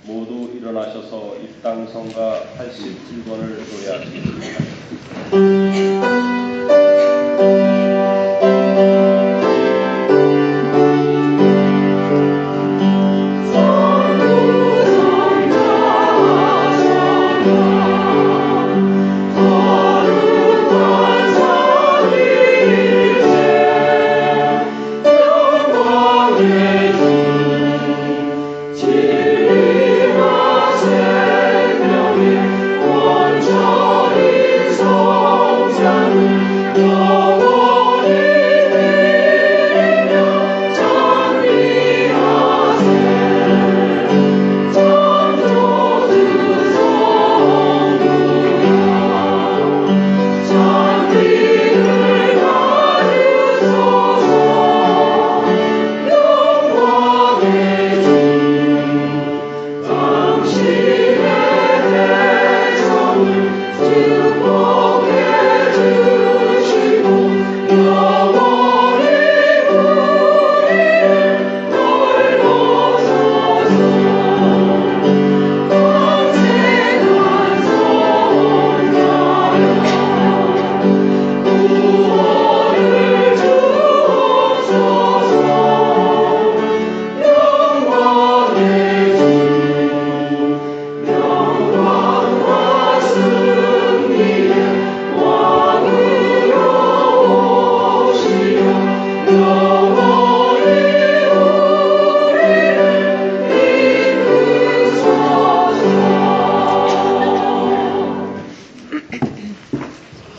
모두 일어나셔서 입당성가 87번을 노래하시겠습니다.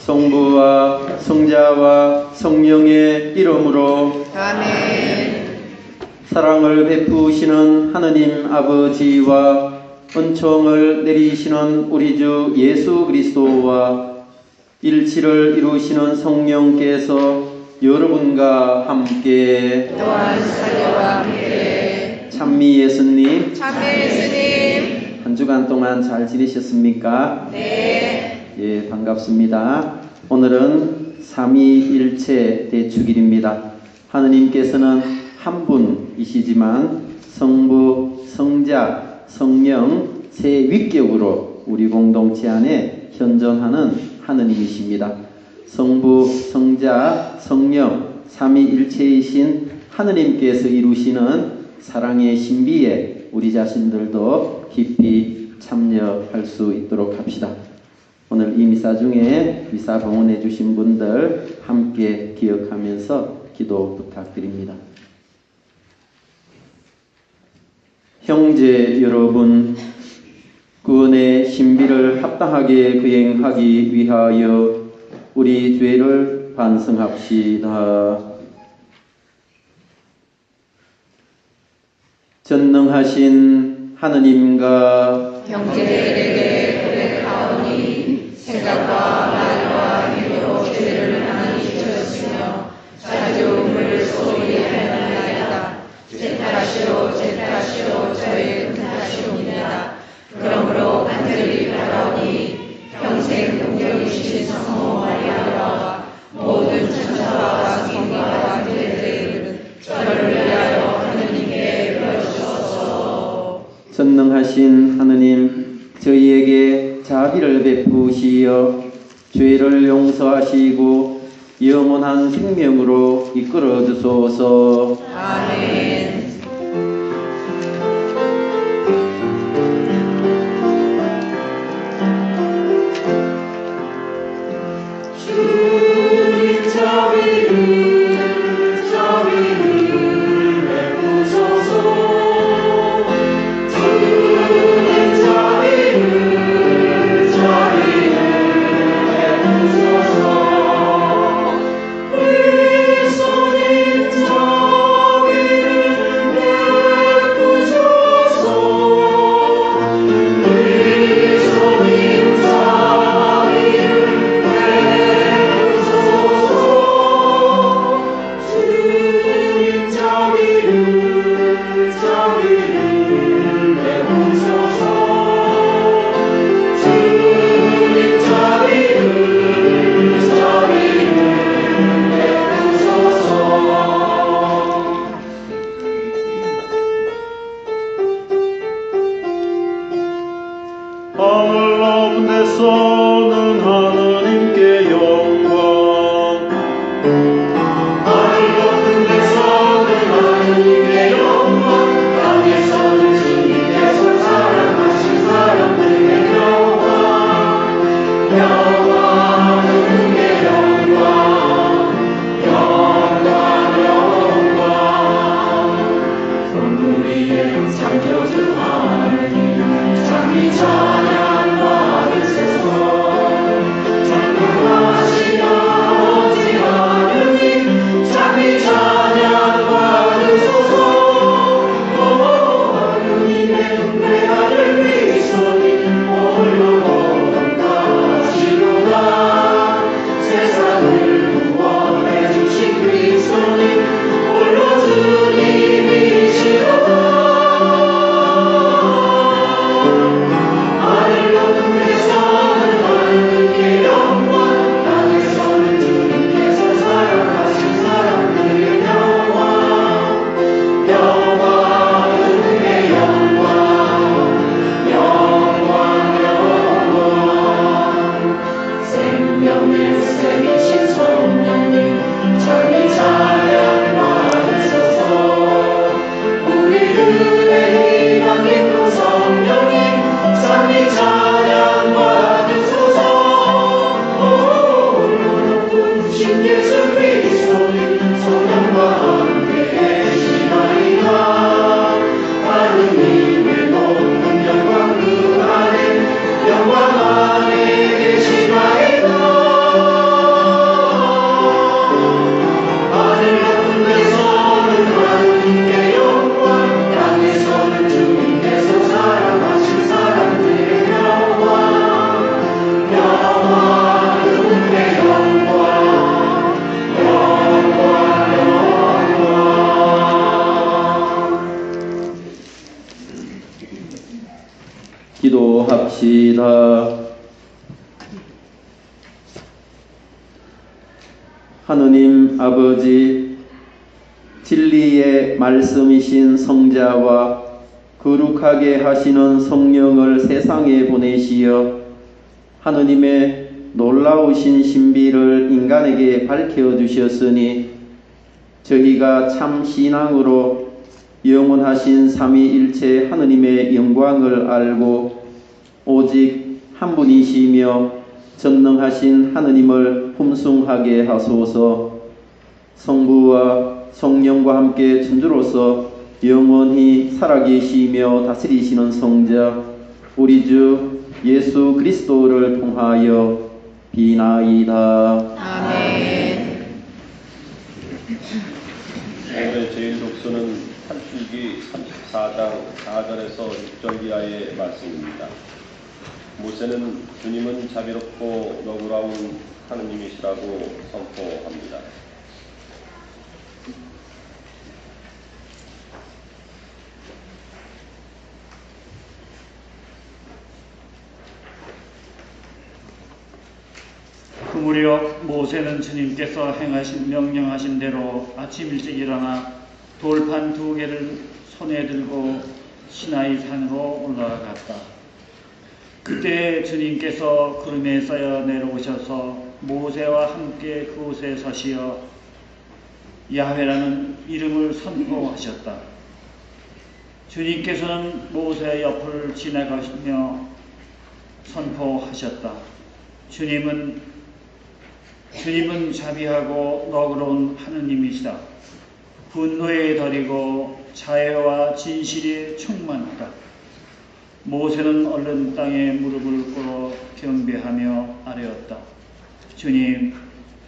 성부와 성자와 성령의 이름으로 아멘. 사랑을 베푸시는 하느님 아버지와 은총을 내리시는 우리 주 예수 그리스도와 일치를 이루시는 성령께서 여러분과 함께 또한 사제와 함께 찬미 예수님 참회 예수님. 한 주간 동안 잘 지내셨습니까? 네. 예, 반갑습니다. 오늘은 삼위일체 대축일입니다. 하느님께서는 한 분이시지만 성부, 성자, 성령 세 위격으로 우리 공동체 안에 현존하는 하느님이십니다. 성부, 성자, 성령 삼위일체이신 하느님께서 이루시는 사랑의 신비에 우리 자신들도 깊이 참여할 수 있도록 합시다. 오늘 이 미사 중에 미사 봉헌해 주신 분들 함께 기억하면서 기도 부탁드립니다. 형제 여러분, 구원의 신비를 합당하게 거행하기 위하여 우리 죄를 반성합시다. 전능하신 하느님과 형제들에게 고백하오니 생각과 말과 행위로 죄를 많이 지었으며 자주음을 소홀히 하였나이다. 제 탓이로 저의 그 탓이옵니다. 그러므로 간절히 바라오니 평생 동정이신 성모 마리아와 모든 천사와 성가와 교회들은 저를 위하여 하느님께 빌어주소서. 전능하신 하느님, 저희에게 자비를 베푸시어 죄를 용서하시고 영원한 생명으로 이끌어 주소서. 아멘. 주님 자비를 베푸소서. 주님 자비를 베푸소서. 그리스도님 자비를 곳에서는 하느님께 영광 하늘 높은 데서는 하느님께 영광 땅에서는 주님께서 사랑하신 사람들의 영광 하느님께 영광 성부 위에 창조주 하느님 자기 찬양 받으소서 전능하신 아버지 하느님 자기 찬양 받으소서 하느님의 은혜하를 위소니 홀로 거듭하시로다 세상을 구원해 주신 그리스도님 홀로 주님이시로다 하늘 높은 데서는 하느님께 영광 땅에서는 주님께서 사랑하신 사람들의 영광 하느님의 영광 생명의 샘이신 성령님 자기 찬양 받으소서 우리들의 희망인 그 성령님 자기 찬양 받으소서 홀로 높은 신 예수 그리스도님 성령과 함께 계시나이다 하느님의 높은 영광 그 안에 영광 안에 계시나이다 하늘 높은 데서는 하느님께 영광 땅에서는 주님께서 사랑하신 사람들의 영광 하느님의 영광 기도합시다. 하느님 아버지, 진리의 말씀이신 성자와 거룩하게 하시는 성령을 세상에 보내시어 하느님의 놀라우신 신비를 인간에게 밝혀주셨으니 저희가 참 신앙으로 영원하신 삼위일체 하느님의 영광을 알고 오직 한 분이시며 전능하신 하느님을 품숭하게 하소서. 성부와 성령과 함께 천주로서 영원히 살아계시며 다스리시는 성자 우리 주 예수 그리스도를 통하여 비나이다. 아멘. 오늘의 제일 독서는 출애굽기 34장 4절에서 6절 이하의 말씀입니다. 모세는 주님은 자비롭고 너그러운 하느님이시라고 선포합니다. 그 무렵 모세는 주님께서 명령하신 대로 아침 일찍 일어나 돌판 2개를 손에 들고 시나이 산으로 올라갔다. 그때 주님께서 구름에 쌓여 내려오셔서 모세와 함께 그곳에 서시어 야훼라는 이름을 선포하셨다. 주님께서는 모세의 옆을 지나가시며 선포하셨다. 주님은 자비하고 너그러운 하느님이시다. 분노에 더리고 자애와 진실이 충만하다. 모세는 얼른 땅에 무릎을 꿇어 경배하며 아뢰었다. 주님,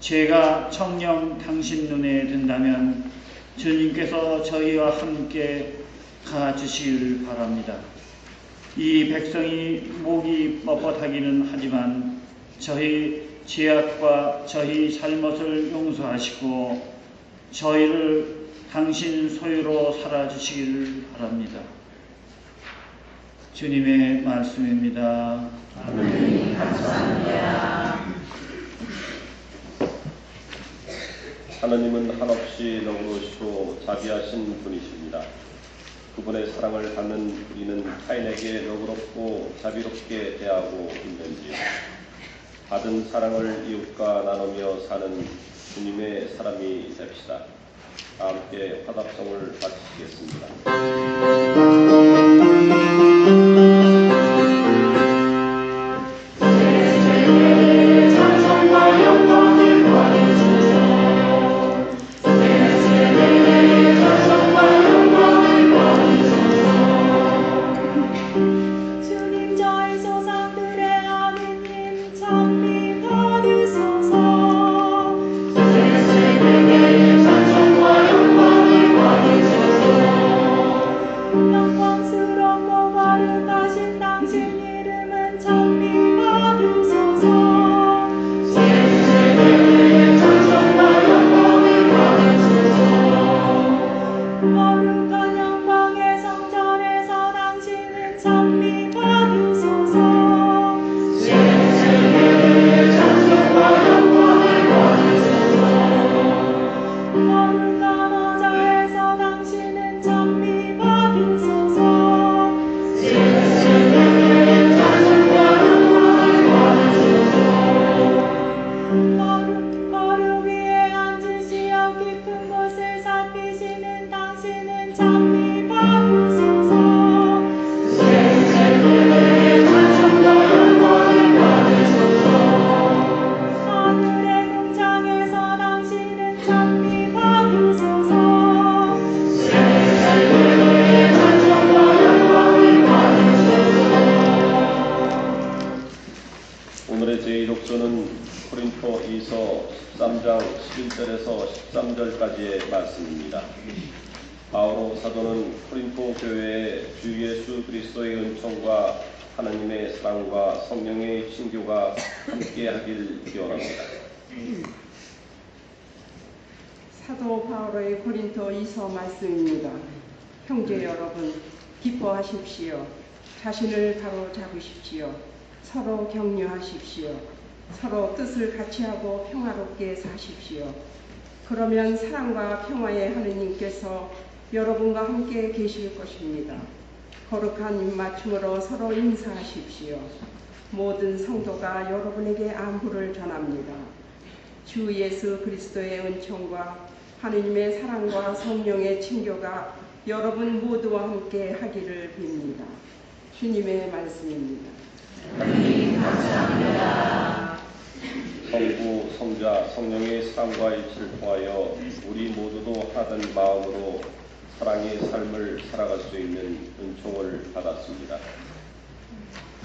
제가 정녕 당신 눈에 든다면 주님께서 저희와 함께 가주시길 바랍니다. 이 백성이 목이 뻣뻣하기는 하지만 저희 죄악과 저희 잘못을 용서하시고 저희를 당신 소유로 살아주시길 바랍니다. 주님의 말씀입니다. 하나님 감사합니다. 하나님은 한없이 너그러시고 자비하신 분이십니다. 그분의 사랑을 받는 우리는 타인에게 너그럽고 자비롭게 대하고 있는지요. 받은 사랑을 이웃과 나누며 사는 주님의 사람이 됩시다. 다 함께 화답성을 바치시겠습니다. 찬송과 영광을 받으소서. 내 세대에 찬송과 영광을 받으소서. 주님 저희 조상들의 하느님 찬미 받으소서. 내 세대에 찬송과 영광을 받으소서. 영광스럽고 거룩하신 당신 이름은 찬미 받으소서. 내 세대에 찬송과 영광을 받으소서. 거룩한 영광의 성전에서 당신은 찬미 받으소서. 내 세대에 찬송과 영광을 받으소서. 거룩한 어자에서 당신은 찬미 받으소서. 내 세대에 찬송과 영광을 받으소서. 거룩 위에 앉으시어 깊은 곳을 살피시는 당신은 찬미 받으소서. 내 세대에 찬송과 영광을 받으소서. 하늘의 궁창에서 당신은 찬미 받으소서. 내 세대에 찬송과 영광을 받으소서. 오늘의 제1독서는 코린토 2서 13장 11절에서 13절까지의 말씀입니다. 바오로 사도는 코린토 교회에 주 예수 그리스도의 은총과 하나님의 사랑과 성령의 친교가 함께하길 기원합니다. 사도 바울의 고린토 2서 말씀입니다. 형제 여러분, 기뻐하십시오. 자신을 바로 잡으십시오. 서로 격려하십시오. 서로 뜻을 같이 하고 평화롭게 사십시오. 그러면 사랑과 평화의 하느님께서 여러분과 함께 계실 것입니다. 거룩한 입맞춤으로 서로 인사하십시오. 모든 성도가 여러분에게 안부를 전합니다. 주 예수 그리스도의 은총과 하느님의 사랑과 성령의 친교가 여러분 모두와 함께 하기를 빕니다. 주님의 말씀입니다. 하나님 감사합니다. 성부, 성자, 성령의 사랑과 일치를 통하여 우리 모두도 하나된 마음으로 사랑의 삶을 살아갈 수 있는 은총을 받았습니다.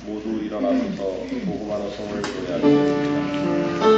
모두 일어나셔서 복음 환호성을 노래하겠습니다.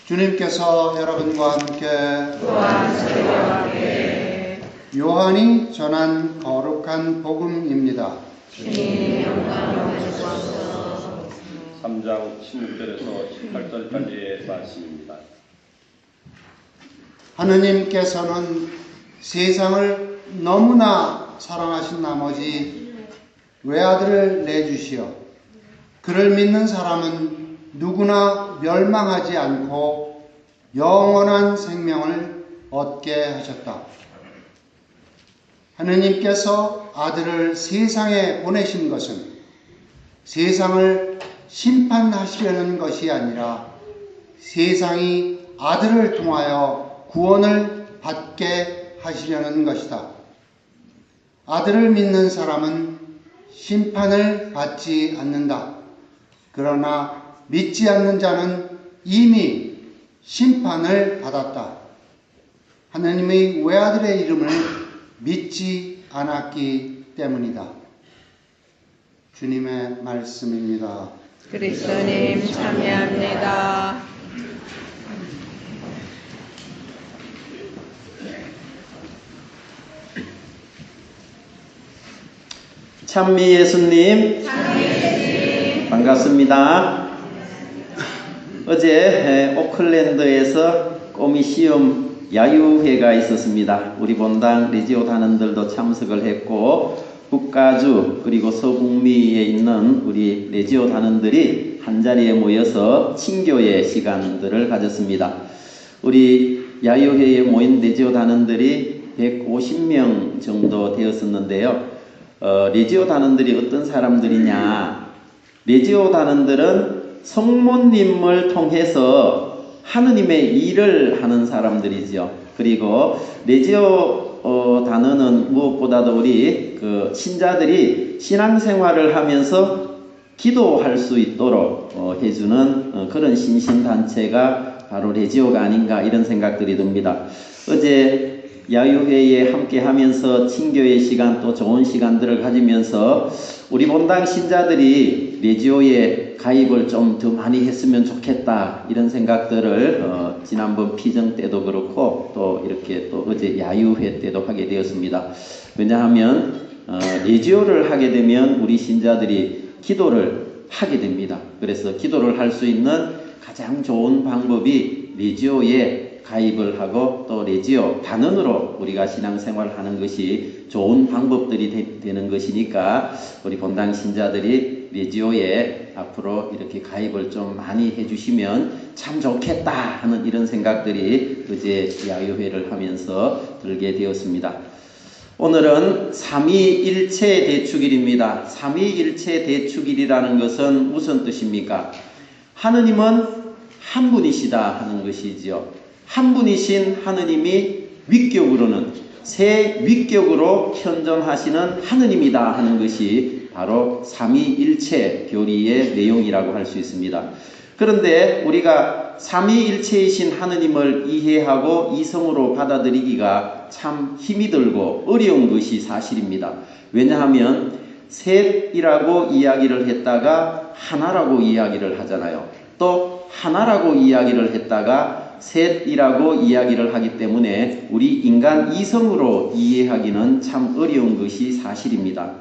주님께서 여러분과 함께 또한 함께 요한이 전한 거룩한 복음입니다. 주님 영광을 주옵소서. 3장 16절에서 18절까지의 말씀입니다. 하느님께서는 세상을 너무나 사랑하신 나머지 외아들을 내주시어 그를 믿는 사람은 누구나 멸망하지 않고 영원한 생명을 얻게 하셨다. 하느님께서 아들을 세상에 보내신 것은 세상을 심판하시려는 것이 아니라 세상이 아들을 통하여 구원을 받게 하시려는 것이다. 아들을 믿는 사람은 심판을 받지 않는다. 그러나 믿지 않는 자는 이미 심판을 받았다. 하느님의 외아들의 이름을 믿지 않았기 때문이다. 주님의 말씀입니다. 그리스도님 참여합니다. 찬미 예수님, 반갑습니다. 어제 오클랜드에서 꼬미 시험 야유회가 있었습니다. 우리 본당 레지오 단원들도 참석을 했고 북가주 그리고 서북미에 있는 우리 레지오 단원들이 한자리에 모여서 친교의 시간들을 가졌습니다. 우리 야유회에 모인 레지오 단원들이 150명 정도 되었었는데요. 레지오 단원들이 어떤 사람들이냐? 레지오 단원들은 성모님을 통해서 하느님의 일을 하는 사람들이죠. 그리고 레지오 단원은 무엇보다도 우리 신자들이 신앙생활을 하면서 기도할 수 있도록 해주는 그런 신신단체가 바로 레지오가 아닌가 이런 생각들이 듭니다. 어제 야유회에 함께 하면서 친교의 시간 또 좋은 시간들을 가지면서 우리 본당 신자들이 레지오에 가입을 좀 더 많이 했으면 좋겠다 이런 생각들을 지난번 피정 때도 그렇고 또 이렇게 또 어제 야유회 때도 하게 되었습니다. 왜냐하면 레지오를 하게 되면 우리 신자들이 기도를 하게 됩니다. 그래서 기도를 할 수 있는 가장 좋은 방법이 레지오에 가입을 하고 또 레지오 단원으로 우리가 신앙생활을 하는 것이 좋은 방법들이 되는 것이니까 우리 본당 신자들이 레지오에 앞으로 이렇게 가입을 좀 많이 해주시면 참 좋겠다 하는 이런 생각들이 어제 야유회를 하면서 들게 되었습니다. 오늘은 삼위일체 대축일입니다. 삼위일체 대축일이라는 것은 무슨 뜻입니까? 하느님은 한 분이시다 하는 것이지요. 한 분이신 하느님이 위격으로는 세 위격으로 현존하시는 하느님이다 하는 것이 바로 삼위일체 교리의 내용이라고 할 수 있습니다. 그런데 우리가 삼위일체이신 하느님을 이해하고 이성으로 받아들이기가 참 힘이 들고 어려운 것이 사실입니다. 왜냐하면 셋이라고 이야기를 했다가 하나라고 이야기를 하잖아요. 또 하나라고 이야기를 했다가 셋이라고 이야기를 하기 때문에 우리 인간 이성으로 이해하기는 참 어려운 것이 사실입니다.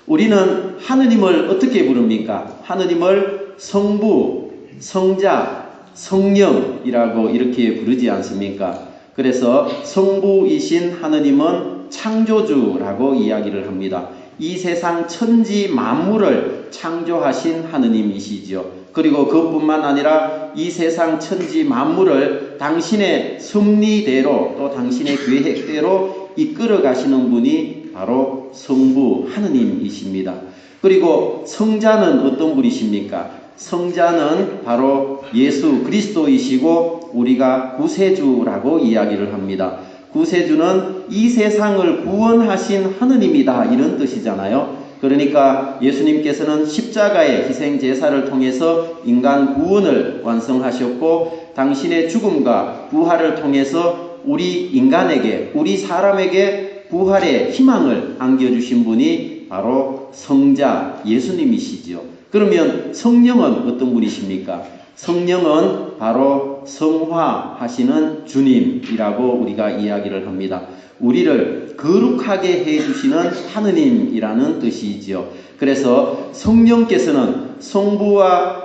우리는 하느님을 어떻게 부릅니까? 하느님을 성부, 성자, 성령이라고 이렇게 부르지 않습니까? 그래서 성부이신 하느님은 창조주라고 이야기를 합니다. 이 세상 천지 만물을 창조하신 하느님이시지요. 그리고 그뿐만 아니라 이 세상 천지 만물을 당신의 섭리대로 또 당신의 계획대로 이끌어 가시는 분이 바로 성부 하느님이십니다. 그리고 성자는 어떤 분이십니까? 성자는 바로 예수 그리스도이시고 우리가 구세주라고 이야기를 합니다. 구세주는 이 세상을 구원하신 하느님이다 이런 뜻이잖아요. 그러니까 예수님께서는 십자가의 희생 제사를 통해서 인간 구원을 완성하셨고 당신의 죽음과 부활을 통해서 우리 인간에게 우리 사람에게 부활의 희망을 안겨주신 분이 바로 성자 예수님이시지요. 그러면 성령은 어떤 분이십니까? 성령은 바로 성화하시는 주님이라고 우리가 이야기를 합니다. 우리를 거룩하게 해주시는 하느님이라는 뜻이지요. 그래서 성령께서는 성부와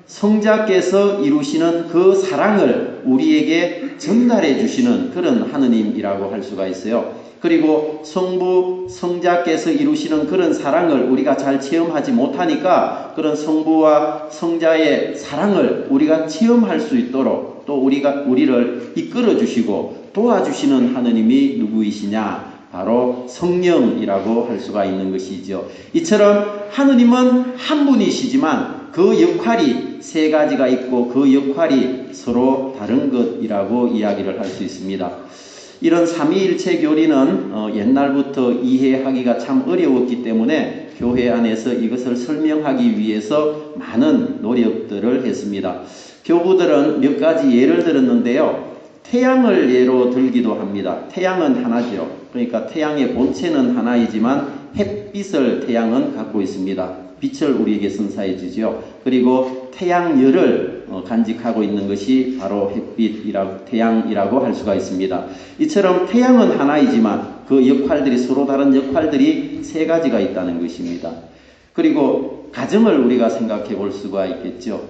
성자께서 이루시는 그 사랑을 우리에게 전달해 주시는 그런 하느님이라고 할 수가 있어요. 그리고 성부, 성자께서 이루시는 그런 사랑을 우리가 잘 체험하지 못하니까 그런 성부와 성자의 사랑을 우리가 체험할 수 있도록 또 우리를 이끌어 주시고 도와주시는 하느님이 누구이시냐? 바로 성령이라고 할 수가 있는 것이죠. 이처럼 하느님은 한 분이시지만 그 역할이 세 가지가 있고 그 역할이 서로 다른 것이라고 이야기를 할 수 있습니다. 이런 삼위일체 교리는 옛날부터 이해하기가 참 어려웠기 때문에 교회 안에서 이것을 설명하기 위해서 많은 노력들을 했습니다. 교부들은 몇 가지 예를 들었는데요. 태양을 예로 들기도 합니다. 태양은 하나죠. 그러니까 태양의 본체는 하나이지만 햇빛을 태양은 갖고 있습니다. 빛을 우리에게 선사해 주죠. 그리고 태양열을 간직하고 있는 것이 바로 태양이라고 할 수가 있습니다. 이처럼 태양은 하나이지만 그 역할들이 서로 다른 역할들이 세 가지가 있다는 것입니다. 그리고 가정을 우리가 생각해 볼 수가 있겠죠.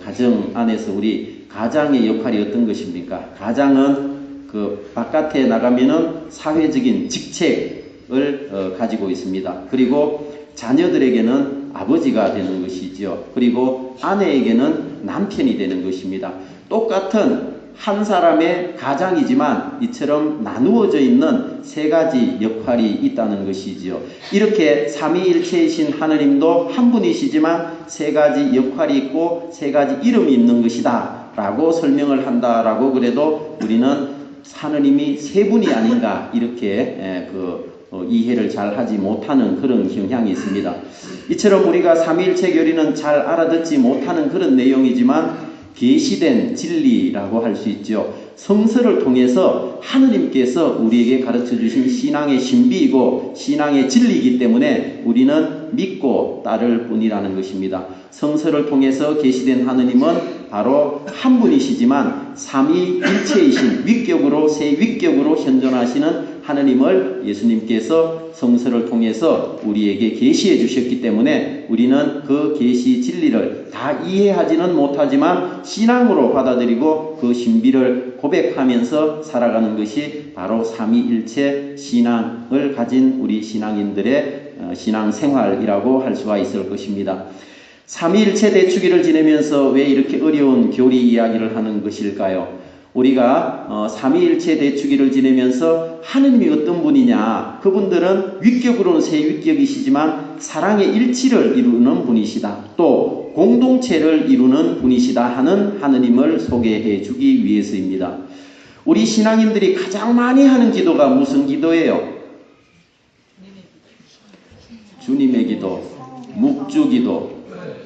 가정 안에서 우리 가장의 역할이 어떤 것입니까? 가장은 그 바깥에 나가면은 사회적인 직책을 가지고 있습니다. 그리고 자녀들에게는 아버지가 되는 것이죠. 그리고 아내에게는 남편이 되는 것입니다. 똑같은 한 사람의 가장이지만 이처럼 나누어져 있는 세 가지 역할이 있다는 것이지요. 이렇게 삼위일체이신 하느님도 한 분이시지만 세 가지 역할이 있고 세 가지 이름이 있는 것이다 라고 설명을 한다라고 그래도 우리는 하느님이 세 분이 아닌가 이렇게 이해를 잘 하지 못하는 그런 경향이 있습니다. 이처럼 우리가 삼위일체 교리는 잘 알아듣지 못하는 그런 내용이지만 계시된 진리라고 할 수 있죠. 성서를 통해서 하느님께서 우리에게 가르쳐 주신 신앙의 신비이고 신앙의 진리이기 때문에 우리는 믿고 따를 뿐이라는 것입니다. 성서를 통해서 계시된 하느님은 바로 한 분이시지만 삼위일체이신 위격으로 세 위격으로 현존하시는 하느님을 예수님께서 성서를 통해서 우리에게 계시해 주셨기 때문에 우리는 그 계시 진리를 다 이해하지는 못하지만 신앙으로 받아들이고 그 신비를 고백하면서 살아가는 것이 바로 삼위일체 신앙을 가진 우리 신앙인들의 신앙생활이라고 할 수가 있을 것입니다. 삼위일체 대축일을 지내면서 왜 이렇게 어려운 교리 이야기를 하는 것일까요? 우리가 삼위일체 대축일을 지내면서 하느님이 어떤 분이냐, 그분들은 위격으로는 세 위격이시지만 사랑의 일치를 이루는 분이시다, 또 공동체를 이루는 분이시다 하는 하느님을 소개해 주기 위해서입니다. 우리 신앙인들이 가장 많이 하는 기도가 무슨 기도예요? 주님의 기도, 묵주기도,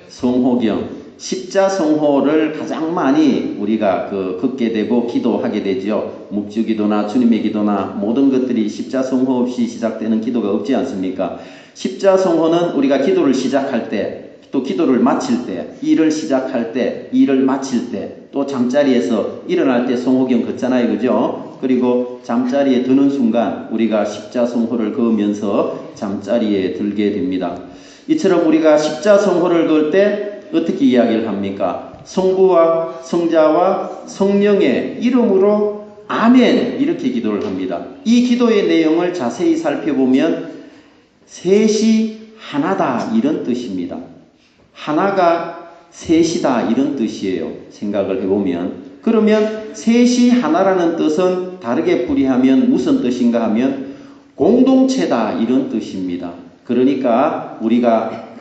성호경, 십자성호를 가장 많이 우리가 걷게 되고 기도하게 되죠. 묵주기도나 주님의 기도나 모든 것들이 십자성호 없이 시작되는 기도가 없지 않습니까? 십자성호는 우리가 기도를 시작할 때, 또 기도를 마칠 때, 일을 시작할 때, 일을 마칠 때, 또 잠자리에서 일어날 때 성호경 걷잖아요. 그죠? 그리고 잠자리에 드는 순간 우리가 십자성호를 그으면서 잠자리에 들게 됩니다. 이처럼 우리가 십자성호를 그을 때 어떻게 이야기를 합니까? 성부와 성자와 성령의 이름으로 아멘 이렇게 기도를 합니다. 이 기도의 내용을 자세히 살펴보면 셋이 하나다 이런 뜻입니다. 하나가 셋이다 이런 뜻이에요. 생각을 해보면. 그러면 셋이 하나라는 뜻은 다르게 풀이하면 무슨 뜻인가 하면 공동체다 이런 뜻입니다. 그러니까 우리가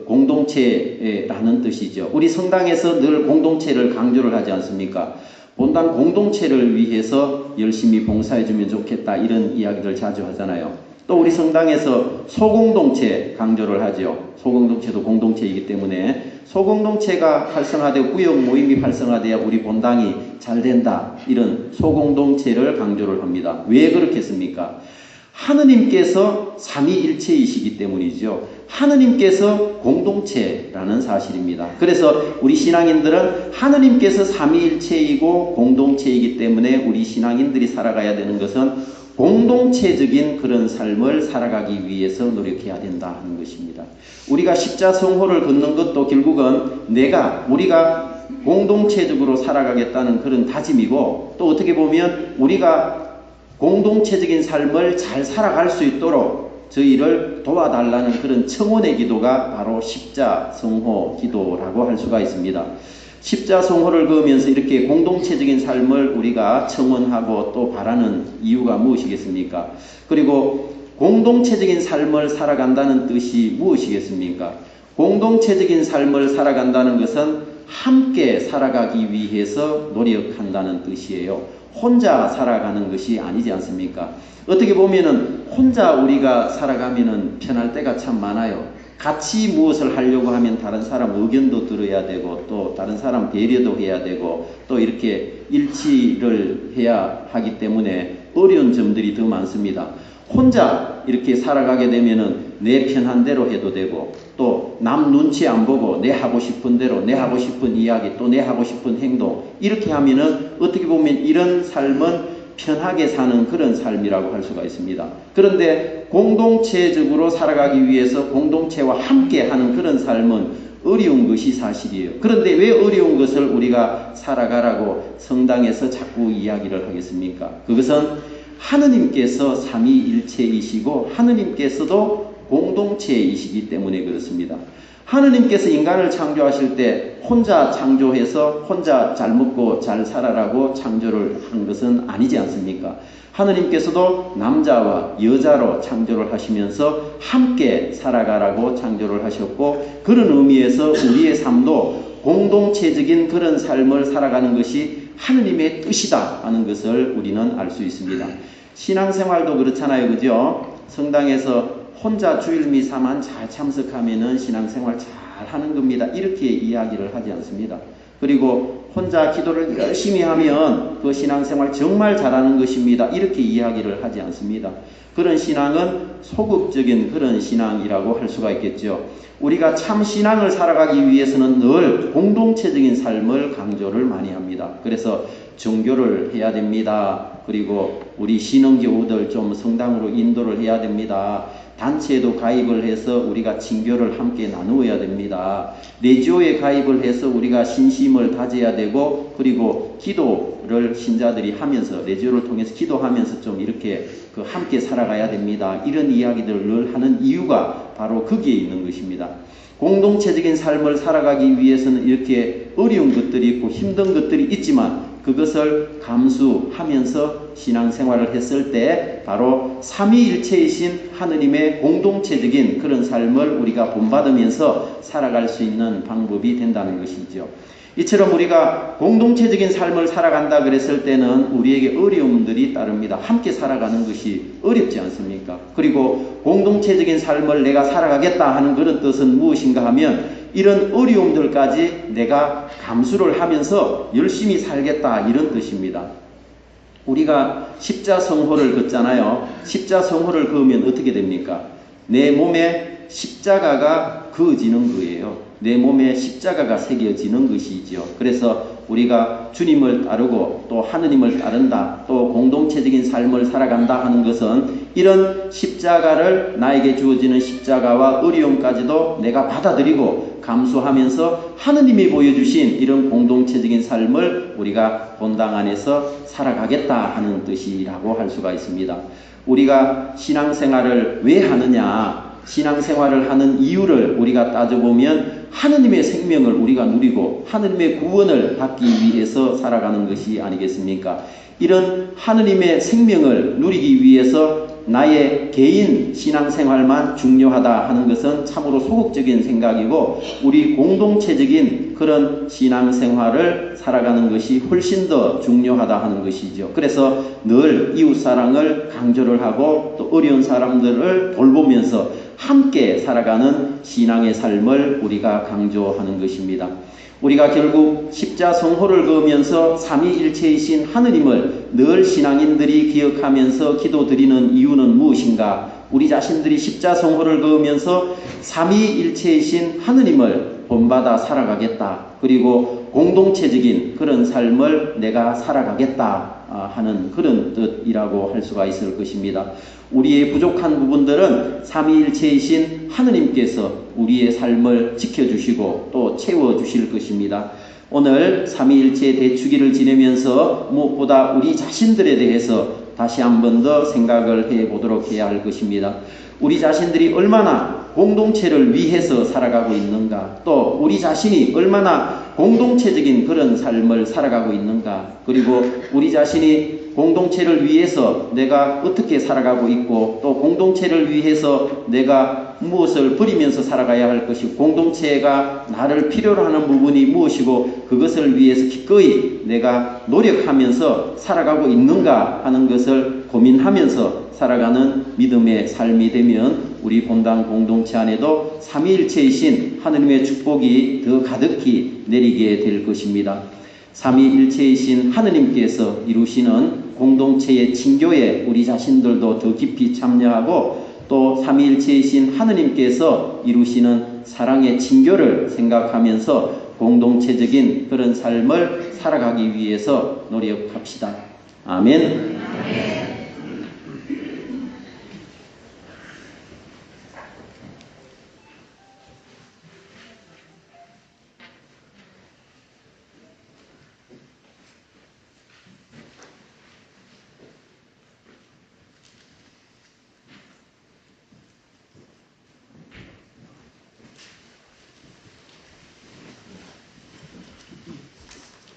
공동체라는 뜻이죠. 우리 성당에서 늘 공동체를 강조를 하지 않습니까? 본당 공동체를 위해서 열심히 봉사해주면 좋겠다 이런 이야기를 자주 하잖아요. 또 우리 성당에서 소공동체 강조를 하죠. 소공동체도 공동체이기 때문에 소공동체가 활성화되고 구역 모임이 활성화돼야 우리 본당이 잘 된다 이런 소공동체를 강조를 합니다. 왜 그렇겠습니까? 하느님께서 삼위일체이시기 때문이죠. 하느님께서 공동체라는 사실입니다. 그래서 우리 신앙인들은 하느님께서 삼위일체이고 공동체이기 때문에 우리 신앙인들이 살아가야 되는 것은 공동체적인 그런 삶을 살아가기 위해서 노력해야 된다 하는 것입니다. 우리가 십자성호를 걷는 것도 결국은 우리가 공동체적으로 살아가겠다는 그런 다짐이고, 또 어떻게 보면 우리가 공동체적인 삶을 잘 살아갈 수 있도록 저희를 도와달라는 그런 청원의 기도가 바로 십자성호 기도라고 할 수가 있습니다. 십자성호를 그으면서 이렇게 공동체적인 삶을 우리가 청원하고 또 바라는 이유가 무엇이겠습니까? 그리고 공동체적인 삶을 살아간다는 뜻이 무엇이겠습니까? 공동체적인 삶을 살아간다는 것은 함께 살아가기 위해서 노력한다는 뜻이에요. 혼자 살아가는 것이 아니지 않습니까? 어떻게 보면은 혼자 우리가 살아가면은 편할 때가 참 많아요. 같이 무엇을 하려고 하면 다른 사람 의견도 들어야 되고 또 다른 사람 배려도 해야 되고 또 이렇게 일치를 해야 하기 때문에 어려운 점들이 더 많습니다. 혼자 이렇게 살아가게 되면은 내 편한 대로 해도 되고 또 남 눈치 안 보고 내 하고 싶은 대로 내 하고 싶은 이야기 또 내 하고 싶은 행동 이렇게 하면은 어떻게 보면 이런 삶은 편하게 사는 그런 삶이라고 할 수가 있습니다. 그런데 공동체적으로 살아가기 위해서 공동체와 함께 하는 그런 삶은 어려운 것이 사실이에요. 그런데 왜 어려운 것을 우리가 살아가라고 성당에서 자꾸 이야기를 하겠습니까? 그것은 하느님께서 삼위일체이시고 하느님께서도 공동체이시기 때문에 그렇습니다. 하느님께서 인간을 창조하실 때 혼자 창조해서 혼자 잘 먹고 잘 살아라고 창조를 한 것은 아니지 않습니까? 하느님께서도 남자와 여자로 창조를 하시면서 함께 살아가라고 창조를 하셨고 그런 의미에서 우리의 삶도 공동체적인 그런 삶을 살아가는 것이 하느님의 뜻이다 하는 것을 우리는 알 수 있습니다. 신앙생활도 그렇잖아요. 그죠? 성당에서 혼자 주일 미사만 잘 참석하면은 신앙생활 잘 하는 겁니다. 이렇게 이야기를 하지 않습니다. 그리고 혼자 기도를 열심히 하면 그 신앙생활 정말 잘하는 것입니다. 이렇게 이야기를 하지 않습니다. 그런 신앙은 소극적인 그런 신앙이라고 할 수가 있겠죠. 우리가 참 신앙을 살아가기 위해서는 늘 공동체적인 삶을 강조를 많이 합니다. 그래서 종교를 해야 됩니다. 그리고 우리 신앙교우들 좀 성당으로 인도를 해야 됩니다. 단체에도 가입을 해서 우리가 친교를 함께 나누어야 됩니다. 레지오에 가입을 해서 우리가 신심을 다져야 되고 그리고 기도를 신자들이 하면서 레지오를 통해서 기도하면서 좀 이렇게 함께 살아가야 됩니다. 이런 이야기들을 늘 하는 이유가 바로 거기에 있는 것입니다. 공동체적인 삶을 살아가기 위해서는 이렇게 어려운 것들이 있고 힘든 것들이 있지만 그것을 감수하면서 신앙생활을 했을 때 바로 삼위일체이신 하느님의 공동체적인 그런 삶을 우리가 본받으면서 살아갈 수 있는 방법이 된다는 것이죠. 이처럼 우리가 공동체적인 삶을 살아간다 그랬을 때는 우리에게 어려움들이 따릅니다. 함께 살아가는 것이 어렵지 않습니까? 그리고 공동체적인 삶을 내가 살아가겠다 하는 그런 뜻은 무엇인가 하면 이런 어려움들까지 내가 감수를 하면서 열심히 살겠다 이런 뜻입니다. 우리가 십자성호를 긋잖아요. 십자성호를 그으면 어떻게 됩니까? 내 몸에 십자가가 그어지는 거예요. 내 몸에 십자가가 새겨지는 것이죠. 그래서 우리가 주님을 따르고 또 하느님을 따른다, 또 공동체적인 삶을 살아간다 하는 것은 이런 십자가를 나에게 주어지는 십자가와 어려움까지도 내가 받아들이고 감수하면서 하느님이 보여주신 이런 공동체적인 삶을 우리가 본당 안에서 살아가겠다 하는 뜻이라고 할 수가 있습니다. 우리가 신앙생활을 왜 하느냐, 신앙생활을 하는 이유를 우리가 따져보면 하느님의 생명을 우리가 누리고 하느님의 구원을 받기 위해서 살아가는 것이 아니겠습니까? 이런 하느님의 생명을 누리기 위해서 나의 개인 신앙생활만 중요하다 하는 것은 참으로 소극적인 생각이고 우리 공동체적인 그런 신앙생활을 살아가는 것이 훨씬 더 중요하다 하는 것이죠. 그래서 늘 이웃사랑을 강조를 하고 또 어려운 사람들을 돌보면서 함께 살아가는 신앙의 삶을 우리가 강조하는 것입니다. 우리가 결국 십자성호를 그으면서 삼위일체이신 하느님을 늘 신앙인들이 기억하면서 기도드리는 이유는 무엇인가? 우리 자신들이 십자성호를 그으면서 삼위일체이신 하느님을 본받아 살아가겠다. 그리고 공동체적인 그런 삶을 내가 살아가겠다 하는 그런 뜻이라고 할 수가 있을 것입니다. 우리의 부족한 부분들은 삼위일체이신 하느님께서 우리의 삶을 지켜주시고 또 채워주실 것입니다. 오늘 삼위일체 대축일을 지내면서 무엇보다 우리 자신들에 대해서 다시 한 번 더 생각을 해보도록 해야 할 것입니다. 우리 자신들이 얼마나 공동체를 위해서 살아가고 있는가, 또 우리 자신이 얼마나 공동체적인 그런 삶을 살아가고 있는가, 그리고 우리 자신이 공동체를 위해서 내가 어떻게 살아가고 있고, 또 공동체를 위해서 내가 무엇을 버리면서 살아가야 할 것이고, 공동체가 나를 필요로 하는 부분이 무엇이고, 그것을 위해서 기꺼이 내가 노력하면서 살아가고 있는가 하는 것을 고민하면서 살아가는 믿음의 삶이 되면 우리 본당 공동체 안에도 삼위일체이신 하느님의 축복이 더 가득히 내리게 될 것입니다. 삼위일체이신 하느님께서 이루시는 공동체의 친교에 우리 자신들도 더 깊이 참여하고, 또 삼위일체이신 하느님께서 이루시는 사랑의 친교를 생각하면서 공동체적인 그런 삶을 살아가기 위해서 노력합시다. 아멘.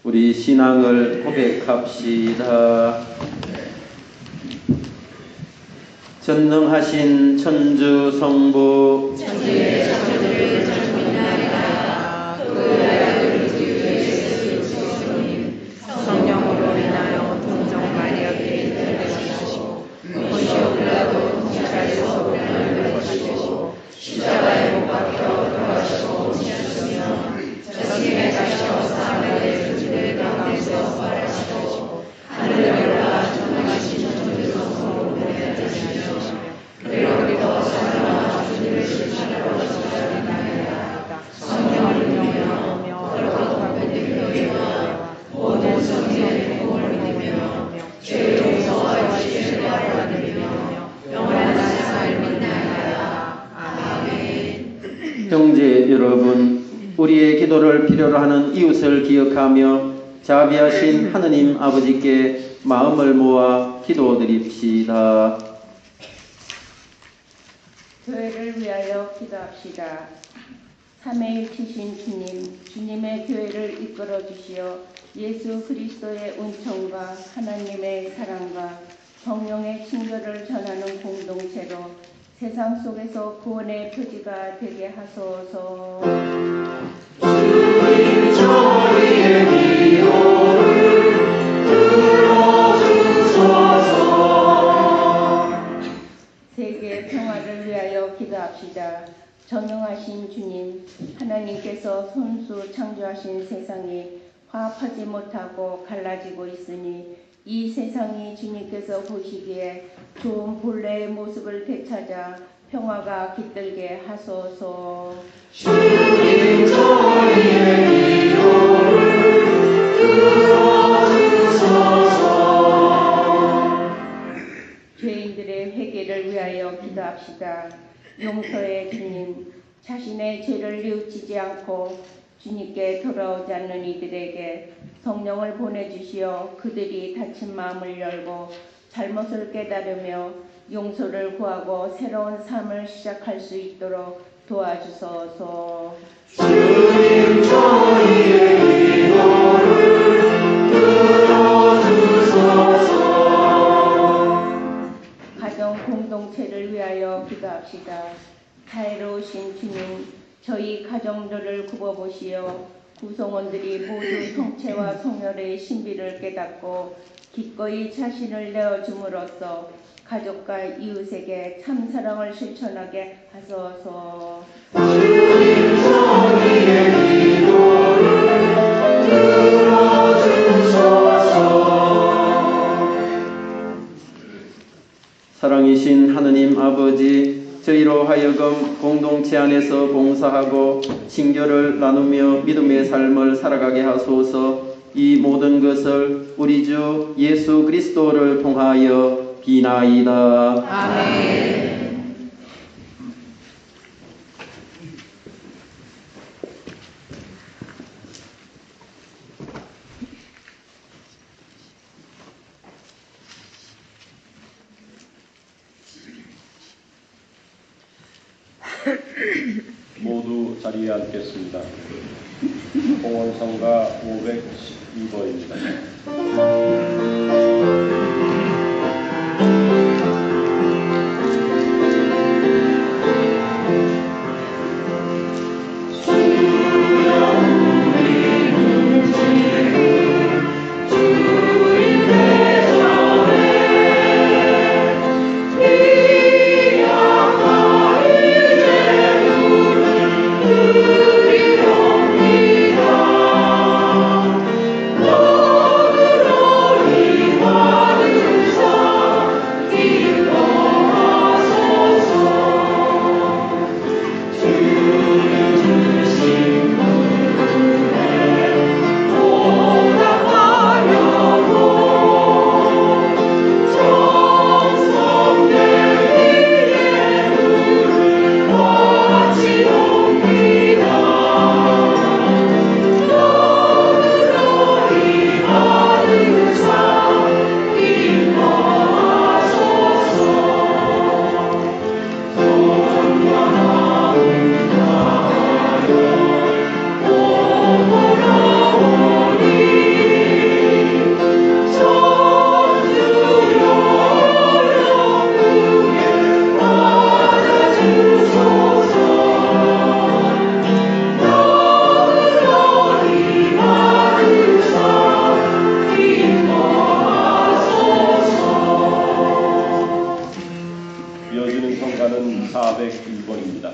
우리 신앙을 고백합시다. 전능하신 천주 성부, 천지의 창조를 전민하리라. 그 아들 주 예수 그리스도님 성령으로 인하여 동정 마리아께 태어나시고 본시오 빌라도 통치하여서 고난을 받으시고 십자가에 못 박혀 돌아가시고 지셨으며 저승에 가셔 사흘에 주의 가운데서 부활하시고 하늘에 올라 전능하신 천주 성부로 보내주시며 그리고 사랑과 주님을 실천하러 지시하는 나이다. 성령을 영원하며 얼굴과 그들의 교회와 모든 성령의 공을 믿으며 죄의 용서와 지혜를 받으며 영원한 삶을 나이다. 아멘. 형제 여러분, 우리의 기도를 필요로 하는 이웃을 기억하며 자비하신 하느님 아버지께 마음을 모아 기도드립시다. 교회를 위하여 기도합시다. 삼위일체신 주님, 주님의 교회를 이끌어 주시어 예수 그리스도의 은총과 하나님의 사랑과 성령의 친교를 전하는 공동체로 세상 속에서 구원의 표지가 되게 하소서. 주님 저희의 기도를 들어주소서. 세계 평화를 위하여 기도합시다. 전능하신 주님, 하나님께서 손수 창조하신 세상이 화합하지 못하고 갈라지고 있으니 이 세상이 주님께서 보시기에 좋은 본래의 모습을 되찾아 평화가 깃들게 하소서. 주님 저희의 기도를 들어주소서. 죄인들의 회개를 위하여 기도합시다. 용서의 주님, 자신의 죄를 뉘우치지 않고 주님께 돌아오지 않는 이들에게 성령을 보내주시어 그들이 닫힌 마음을 열고 잘못을 깨달으며 용서를 구하고 새로운 삶을 시작할 수 있도록 도와주소서. 주님 저희의 기도를 들어주소서. 가정 공동체를 위하여 기도합시다. 자애로우신 주님, 저희 가정들을 굽어보시어 구성원들이 모두 성체와 성혈의 신비를 깨닫고 기꺼이 자신을 내어줌으로써 가족과 이웃에게 참 사랑을 실천하게 하소서. 주님 저희의 기도를 들어주소서. 사랑이신 하느님 아버지, 저희로 하여금 공동체 안에서 봉사하고 친교를 나누며 믿음의 삶을 살아가게 하소서. 이 모든 것을 우리 주 예수 그리스도를 통하여 비나이다. 아멘. 모두 자리에 앉겠습니다. 공원성가 512번입니다. 이어지는 성가는 401번입니다.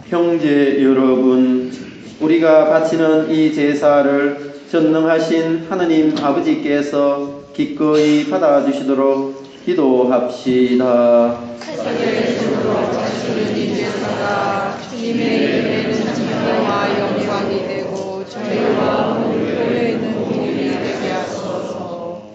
형제 여러분, 우리가 바치는 이 제사를 전능하신 하느님 아버지께서 기꺼이 받아주시도록 기도합시다. 주님의 이름에는 찬양과 영광이 되고 저희와 교회에 있는 도움이 되게 하소서.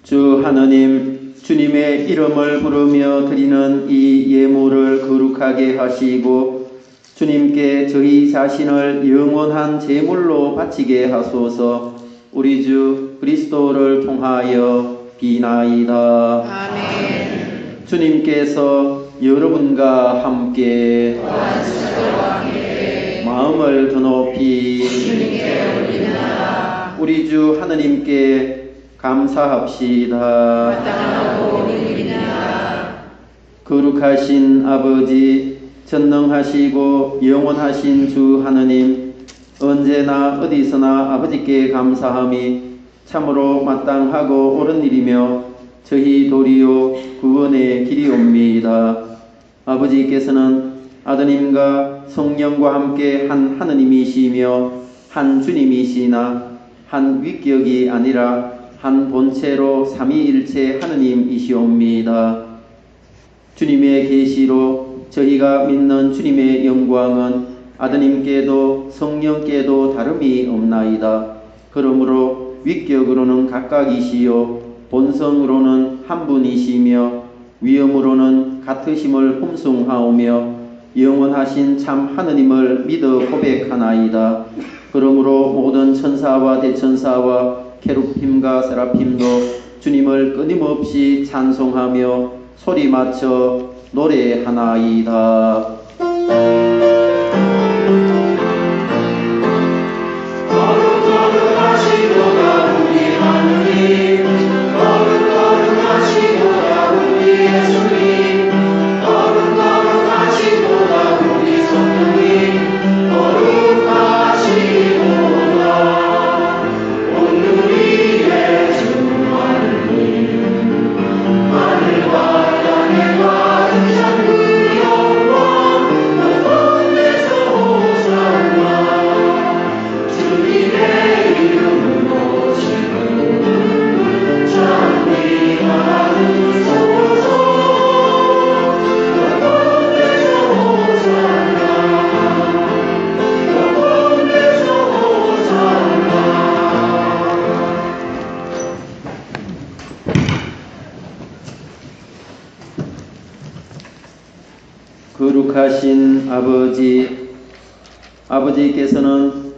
주 하느님, 주님의 이름을 부르며 드리는 이 예물을 거룩하게 하시고 주님께 저희 자신을 영원한 제물로 바치게 하소서. 우리 주 그리스도를 통하여 비나이다. 아멘. 주님께서 여러분과 함께 마음을 더 높이 주님께 올리나라. 우리 주 하느님께 감사합시다. 마땅하고 옳으리이다. 거룩하신 아버지, 전능하시고 영원하신 주 하느님, 언제나 어디서나 아버지께 감사함이 참으로 마땅하고 옳은 일이며 저희 도리요 구원의 길이옵니다. 아버지께서는 아드님과 성령과 함께 한 하느님이시며 한 주님이시나 한 위격이 아니라 한 본체로 삼위일체 하느님이시옵니다. 주님의 계시로 저희가 믿는 주님의 영광은 아드님께도 성령께도 다름이 없나이다. 그러므로 위격으로는 각각이시요 본성으로는 한 분이시며 위엄으로는 같으심을 흠숭하오며 영원하신 참 하느님을 믿어 고백하나이다. 그러므로 모든 천사와 대천사와 케룹힘과 세라핌도 주님을 끊임없이 찬송하며 소리 맞춰 노래하나이다. 거룩하시도다 우리 하느님, 거룩하시도다 우리 예수님, 거룩하시도다 우리 성령님, 거룩하시도다 오늘의 주 하느님. 하늘과 땅에 가득 찬 그 영광 높은데서 호산나. 주님의 이름으로 지금 찬미하소서. 높은데서 호산나, 높은데서 호산나. 거룩하신 아버지, 아버지께서는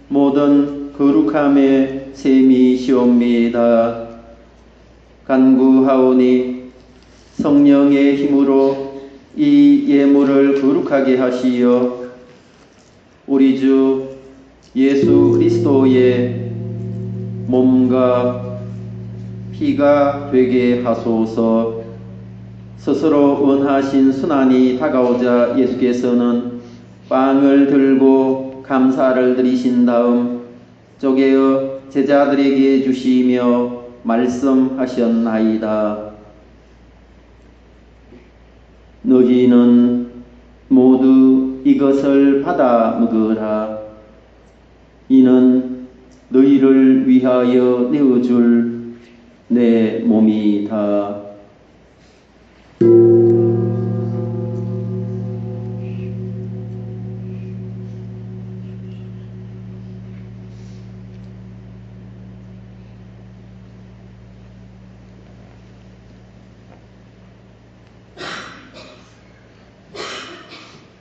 모든 거룩함의 셈이시옵니다. 간구하오니 성령의 힘으로 이 예물을 거룩하게 하시어 우리 주 예수 그리스도의 몸과 피가 되게 하소서. 스스로 원하신 순환이 다가오자 예수께서는 빵을 들고 감사를 드리신 다음 쪼개어 제자들에게 주시며 말씀하셨나이다. 너희는 모두 이것을 받아 먹으라. 이는 너희를 위하여 내어줄 내 몸이다.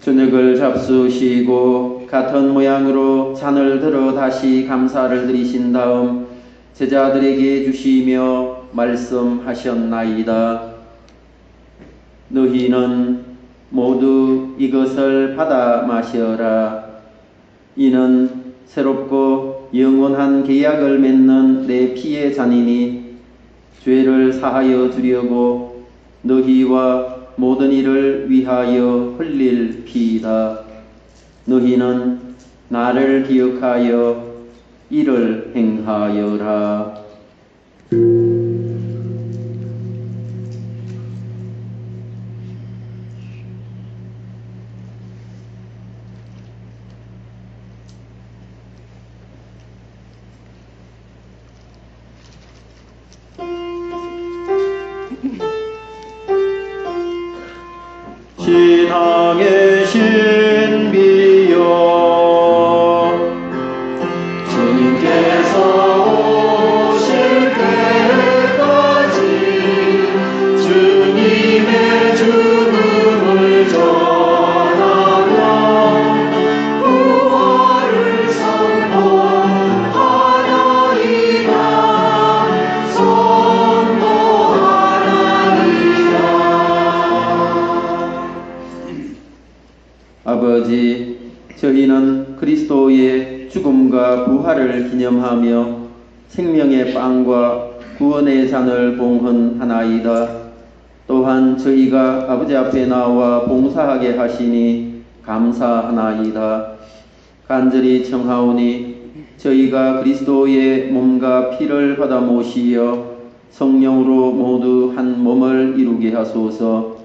저녁을 잡수시고 같은 모양으로 잔을 들어 다시 감사를 드리신 다음 제자들에게 주시며 말씀하셨나이다. 너희는 모두 이것을 받아 마셔라. 이는 새롭고 영원한 계약을 맺는 내 피의 잔이니 죄를 사하여 주려고 너희와 모든 이를 위하여 흘릴 피이다. 너희는 나를 기억하여 이를 행하여라. 신앙의 신비여, 주님께서 오실 때까지 주님의 죽음을 전하며 부활을 선포하나이다. 아버지, 저희는 그리스도의 죽음과 부활을 기념하며 생명의 빵과 구원의 잔을 봉헌하나이다. 또한 저희가 아버지 앞에 나와 봉사하게 하시니 감사하나이다. 간절히 청하오니 저희가 그리스도의 몸과 피를 받아 모시어 성령으로 모두 한 몸을 이루게 하소서.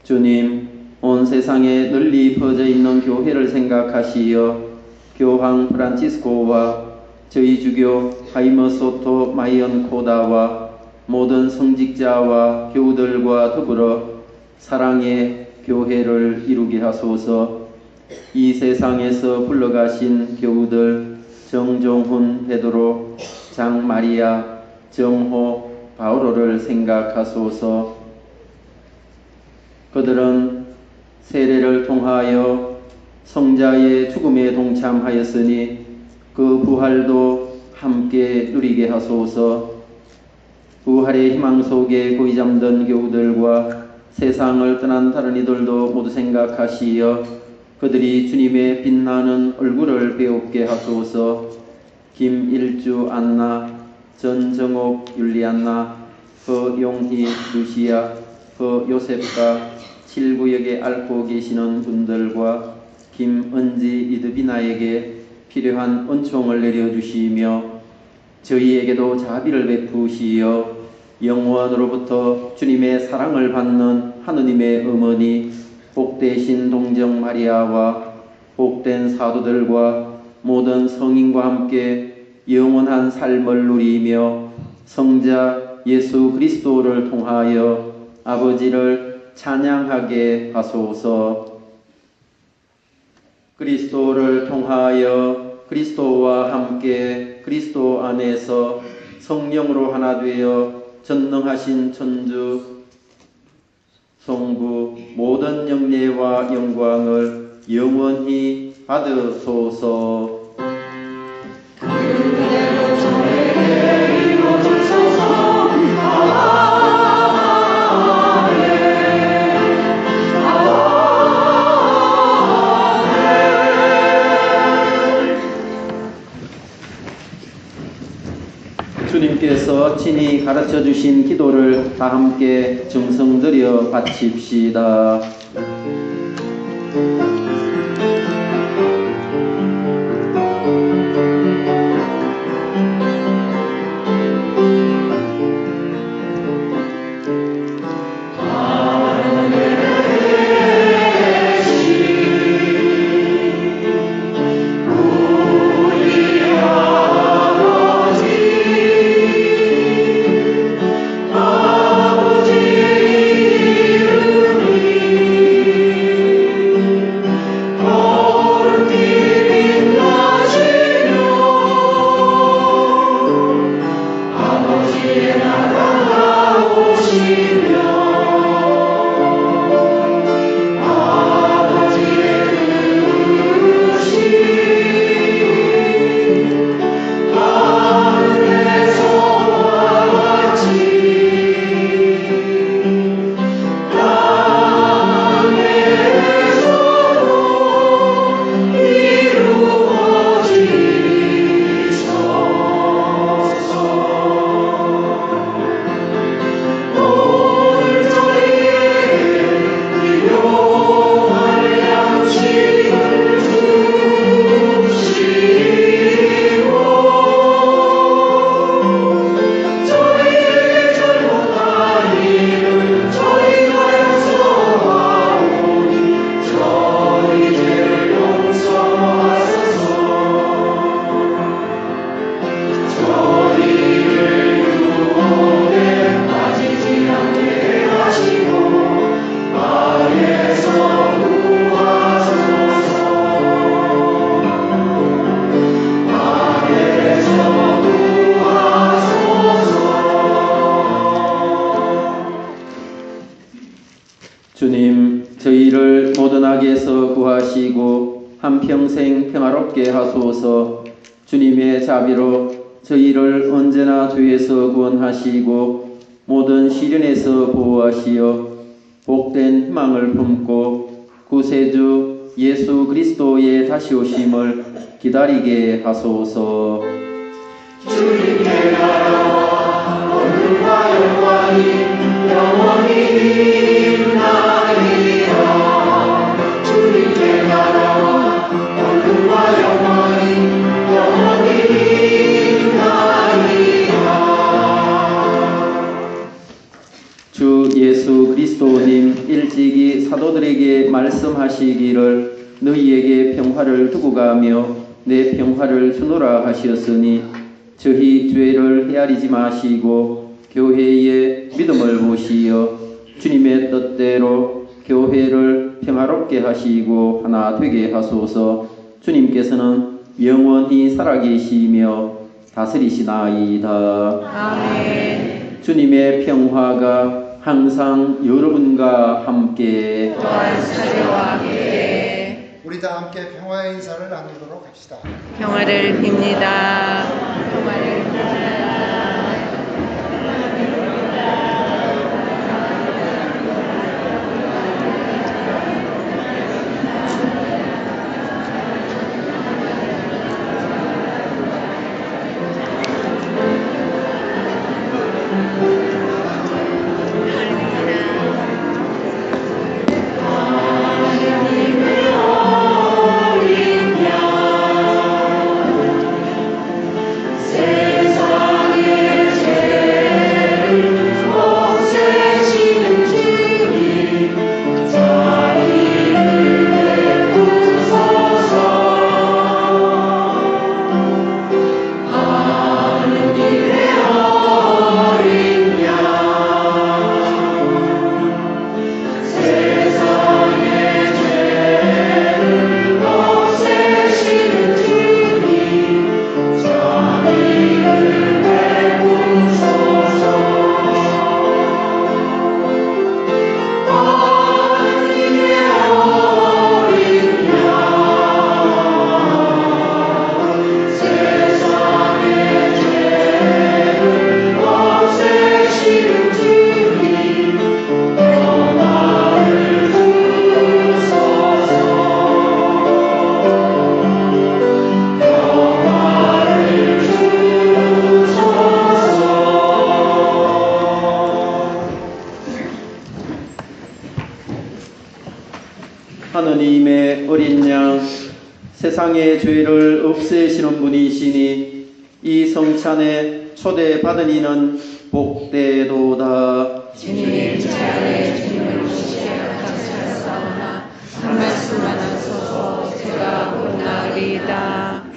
주님, 온 세상에 널리 퍼져 있는 교회를 생각하시어 교황 프란치스코와 저희 주교 하이머소토 마이언코다와 모든 성직자와 교우들과 더불어 사랑의 교회를 이루게 하소서. 이 세상에서 불러가신 교우들 정종훈 베드로, 장마리아, 정호, 바오로를 생각하소서. 그들은 세례를 통하여 성자의 죽음에 동참하였으니 그 부활도 함께 누리게 하소서. 부활의 희망 속에 고이 잠든 교우들과 세상을 떠난 다른 이들도 모두 생각하시어 그들이 주님의 빛나는 얼굴을 배웁게 하소서. 김일주 안나, 전정옥 율리안나, 허용희 루시아, 허요셉과 7구역에 앓고 계시는 분들과 김은지 이드비나에게 필요한 은총을 내려주시며 저희에게도 자비를 베푸시어 영원으로부터 주님의 사랑을 받는 하느님의 어머니 복되신 동정 마리아와 복된 사도들과 모든 성인과 함께 영원한 삶을 누리며 성자 예수 그리스도를 통하여 아버지를 찬양하게 하소서. 그리스도를 통하여 그리스도와 함께 그리스도 안에서 성령으로 하나 되어 전능하신 천주 성부 모든 영예와 영광을 영원히 받으소서. 그대로 저에게 이루어주소서. 주님께서 친히 가르쳐 주신 기도를 다 함께 정성들여 바칩시다. 주님, 저희를 모든 악에서 구하시고 한평생 평화롭게 하소서. 주님의 자비로 저희를 언제나 죄에서 구원하시고 모든 시련에서 보호하시어 복된 희망을 품고 구세주 예수 그리스도의 다시 오심을 기다리게 하소서. 주님의 나라와 오늘과 영광이 영원히 있나이다. 주님의 나라와 오늘과 영광이 영원히 있나이다. 21세기 사도들에게 말씀하시기를 너희에게 평화를 두고 가며 내 평화를 주노라 하시었으니 저희 죄를 헤아리지 마시고 교회의 믿음을 보시어 주님의 뜻대로 교회를 평화롭게 하시고 하나 되게 하소서. 주님께서는 영원히 살아계시며 다스리시나이다. 아멘. 주님의 평화가 항상 여러분과 함께 또한 사제와 함께 우리 다 함께 평화의 인사를 나누도록 합시다. 평화를 빕니다. 평화를 빕니다. 하느님의 어린 양 세상의 죄를 없애시는 분이시니 이 성찬에 초대받은 이는 복되도다. 주님 자리에 주님을 모시게 감사하사오나 한 말씀만 하소서. 제가 곧 나으리이다.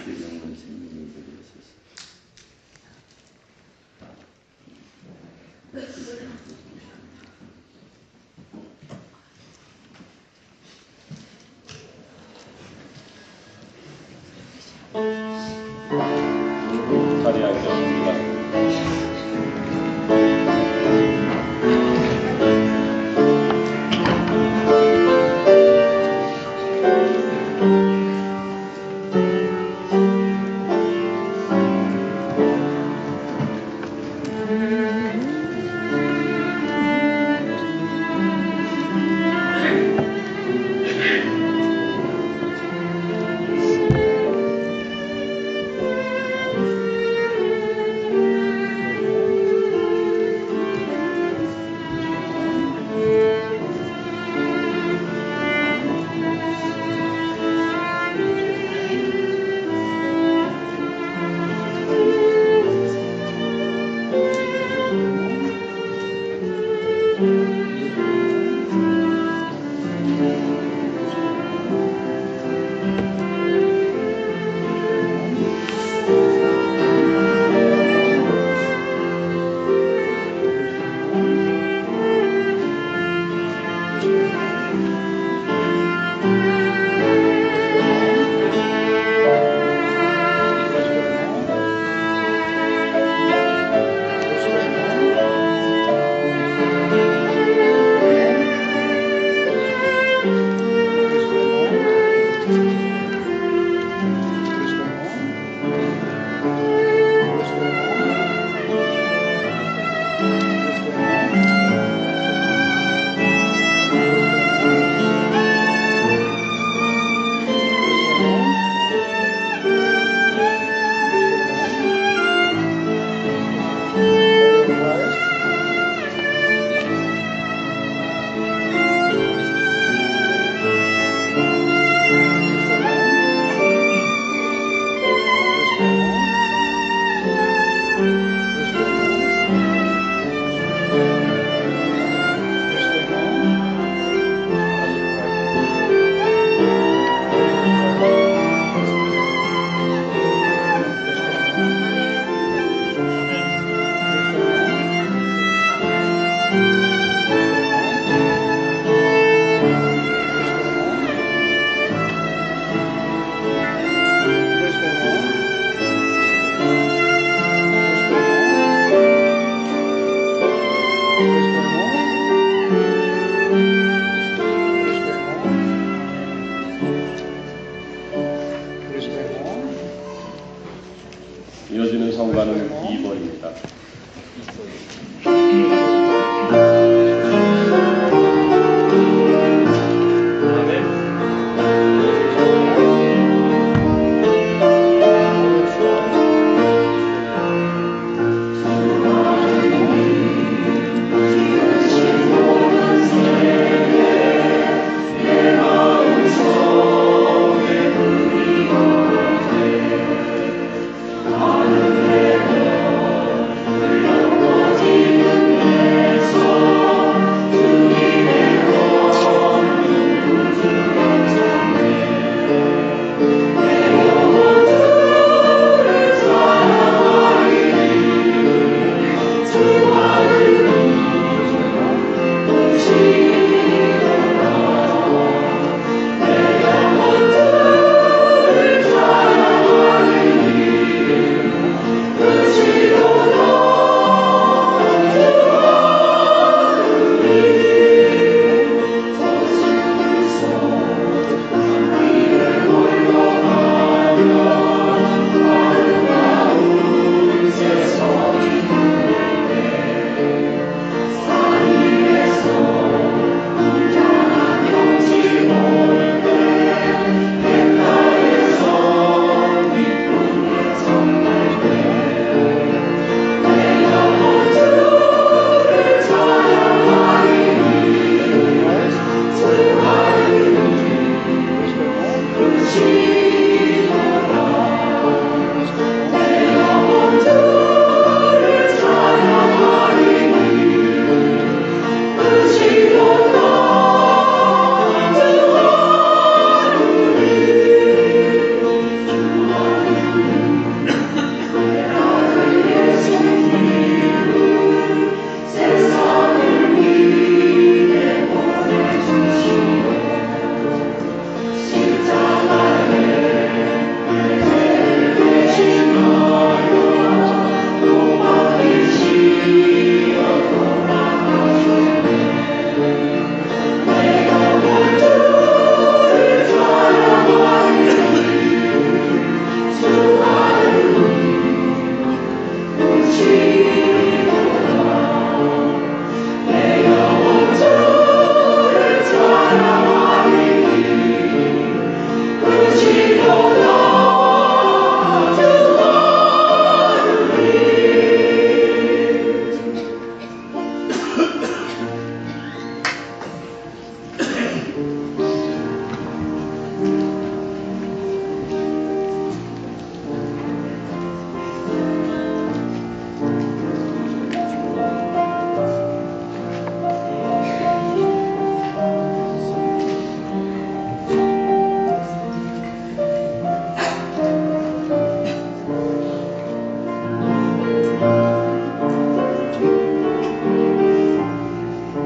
자리에 앉겠습니다. 성가는 2번입니다.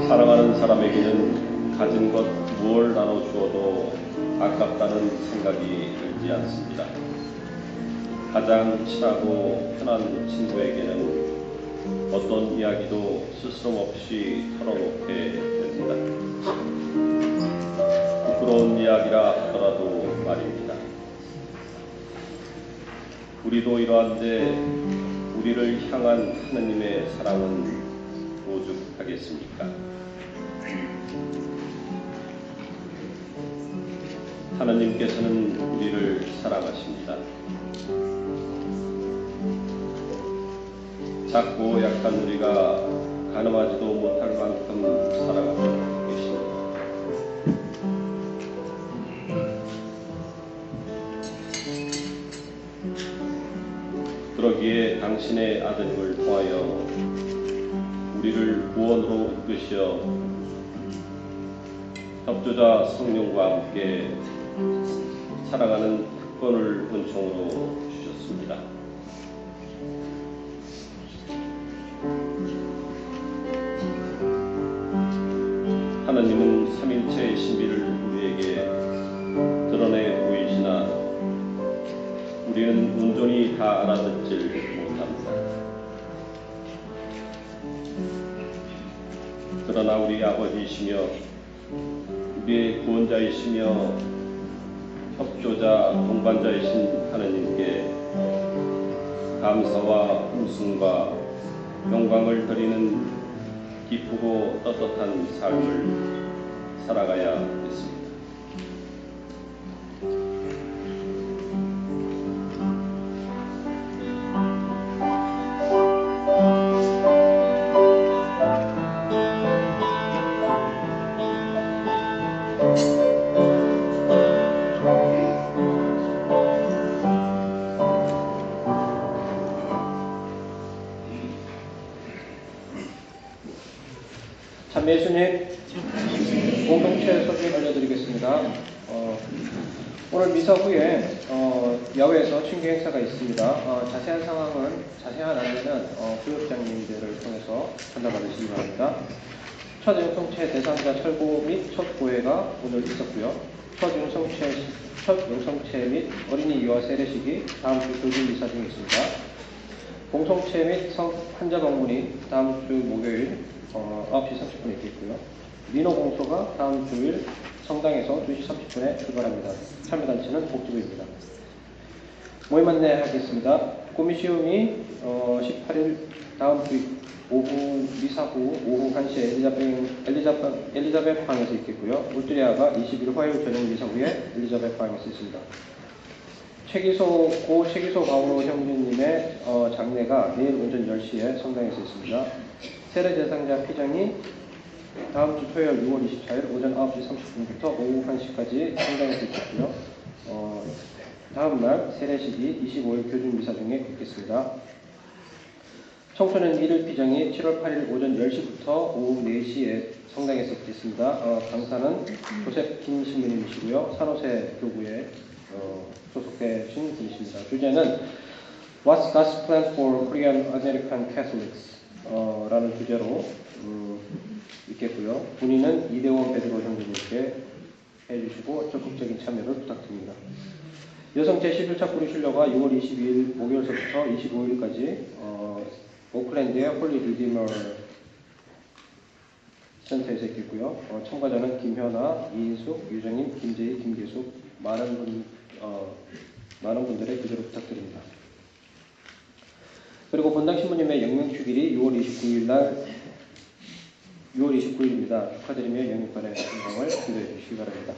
사랑하는 사람에게는 가진 것 무엇을 나눠주어도 아깝다는 생각이 들지 않습니다. 가장 친하고 편한 친구에게는 어떤 이야기도 스스럼없이 털어놓게 됩니다. 부끄러운 이야기라 하더라도 말입니다. 우리도 이러한데 우리를 향한 하느님의 사랑은 오죽하겠습니까? 하나님께서는 우리를 사랑하십니다. 작고 약한 우리가 가늠하지도 못할 만큼 사랑하고 계십니다. 그러기에 당신의 아들님을 통하여 우리를 구원으로 이끄시어 협조자 성령과 함께 사랑하는 특권을 은총으로 주셨습니다. 하나님은 삼일체의 신비를 우리에게 드러내 보이시나 우리는 온전히 다 알아듣질 못합니다. 그러나 우리 아버지이시며 우리의 구원자이시며 협조자 동반자이신 하나님께 감사와 웃음과 영광을 드리는 기쁘고 떳떳한 삶을 살아가야 했습니다. 참매 예수님 공동체 소식 알려드리겠습니다. 오늘 미사 후에 야외에서 친교 행사가 있습니다. 자세한 상황은 자세한 안내는 부역장님들을 통해서 전달받으시기 바랍니다. 첫 영성체 대상자 철거 및 첫 고회가 오늘 있었고요. 첫 영성체 및 어린이 유아 세례식이 다음 주 교준 미사 중에 있습니다. 공성체 및 환자 방문이 다음 주 목요일 9시 30분에 있겠고요. 민호 공소가 다음 주일 성당에서 2시 30분에 출발합니다. 참여단체는 복지부입니다. 모임 안내하겠습니다. 꼬미시움이 18일 다음 주 오후 미사 후 오후 1시에 엘리자벳 방에서 있겠고요. 울트리아가 21일 화요일 저녁 미사 후에 엘리자벳 방에서 있습니다. 고 최기소 바오로 형제님의 장례가 내일 오전 10시에 성당에서 있습니다. 세례 대상자 피정이 다음 주 토요일 6월 24일 오전 9시 30분부터 오후 1시까지 성당에서 있겠고요. 다음 날 세례식이 25일 교준 미사 중에 있겠습니다. 청소년 1일 피정이 7월 8일 오전 10시부터 오후 4시에 성당에서 있겠습니다. 강사는 조셉 김 신부님이시고요. 산호세 교구에 소속되신 분이십니다. 주제는 What's God's Plan for Korean American Catholics? 라는 주제로 있겠고요. 문의는 이대원 베드로 형제님께 해주시고 적극적인 참여를 부탁드립니다. 여성 제11차 뿌리 순례가 6월 22일 목요일서부터 25일까지 오클랜드의 홀리 리디머 센터에서 있겠고요. 참가자는 김현아, 이인숙, 유정임, 김재희, 김계숙 많은 분들의 기도를 부탁드립니다. 그리고 본당 신부님의 영명축일이 6월 29일입니다. 축하드리며 영육간의 건강을 기도해 주시기 바랍니다.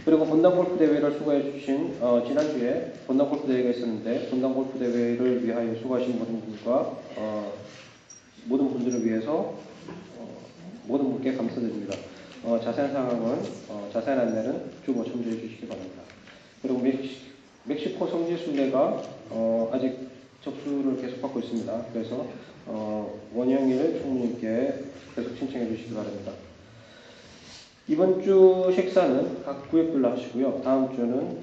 그리고 본당 골프 대회를 수고해 주신 지난주에 본당 골프 대회가 있었는데 본당 골프 대회를 위하여 수고하신 모든 분과 모든 분들을 위해서 모든 분께 감사드립니다. 자세한 상황은 자세한 안내는 주보 참조해 주시기 바랍니다. 그리고 멕시코 성지 순례가 아직 접수를 계속 받고 있습니다. 그래서 원영일 총무님께 계속 신청해 주시기 바랍니다. 이번 주 식사는 각 구역별로 하시고요. 다음 주는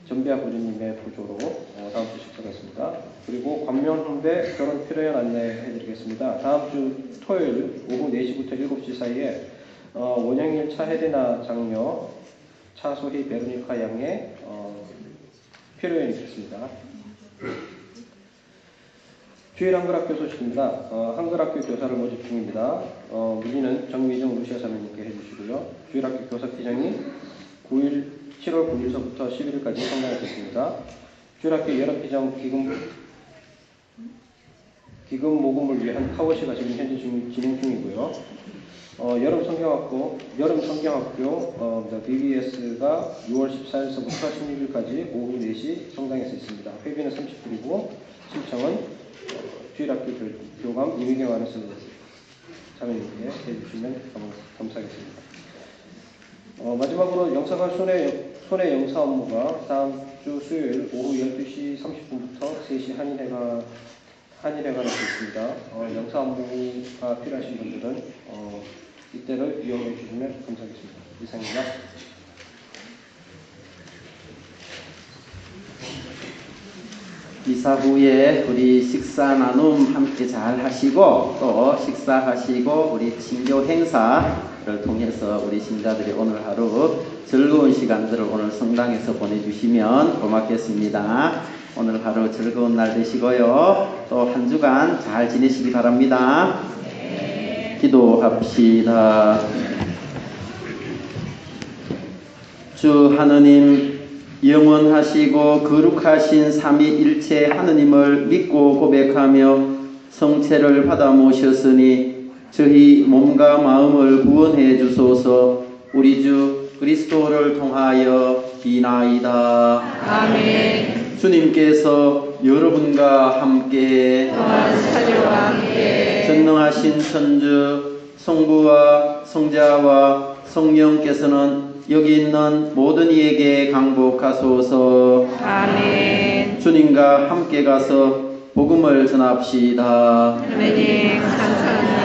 전비아 부주님의 부조로 다음 주 식사가 있습니다. 그리고 관면훈배 결혼 피로연 안내해 드리겠습니다. 다음 주 토요일 오후 4시부터 7시 사이에 원영일 차혜리나 장녀 차소희 베로니카 양의 피로연이 있겠습니다. 주일 한글학교 소식입니다. 한글학교 교사를 모집 중입니다. 문의는 정미정 루시아 사모님께 해주시고요. 주일학교 교사 피정이 7월 9일서부터 11일까지 성당에 있습니다. 주일학교 여름 피정 기금 모금을 위한 카워시가 지금 현재 진행 중이고요. 여름 성경학교 BBS가 6월 14일서부터 16일까지 오후 4시 성당에서 있습니다. 회비는 30불이고 신청은 주일학교 교감 이미경 아나운서 자매님께 해주시면 감사하겠습니다. 마지막으로 영사관 손해 영사 업무가 다음 주 수요일 오후 12시 30분부터 3시 한일회관에 있습니다. 영사 업무가 필요하신 분들은 이때를 이용해 주시면 감사하겠습니다. 이상입니다. 미사 후에 우리 식사 나눔 함께 잘 하시고 또 식사하시고 우리 친교 행사를 통해서 우리 신자들이 오늘 하루 즐거운 시간들을 오늘 성당에서 보내주시면 고맙겠습니다. 오늘 하루 즐거운 날 되시고요. 또 한 주간 잘 지내시기 바랍니다. 기도합시다. 주 하느님 영원하시고 거룩하신 삼위일체 하느님을 믿고 고백하며 성체를 받아 모셨으니 저희 몸과 마음을 구원해 주소서. 우리 주 그리스도를 통하여 비나이다. 아멘. 주님께서 여러분과 함께 또한 사제와 함께 전능하신 천주 성부와 성자와 성령께서는 여기 있는 모든 이에게 강복하소서. 아멘. 주님과 함께 가서 복음을 전합시다. 하느님 감사합니다.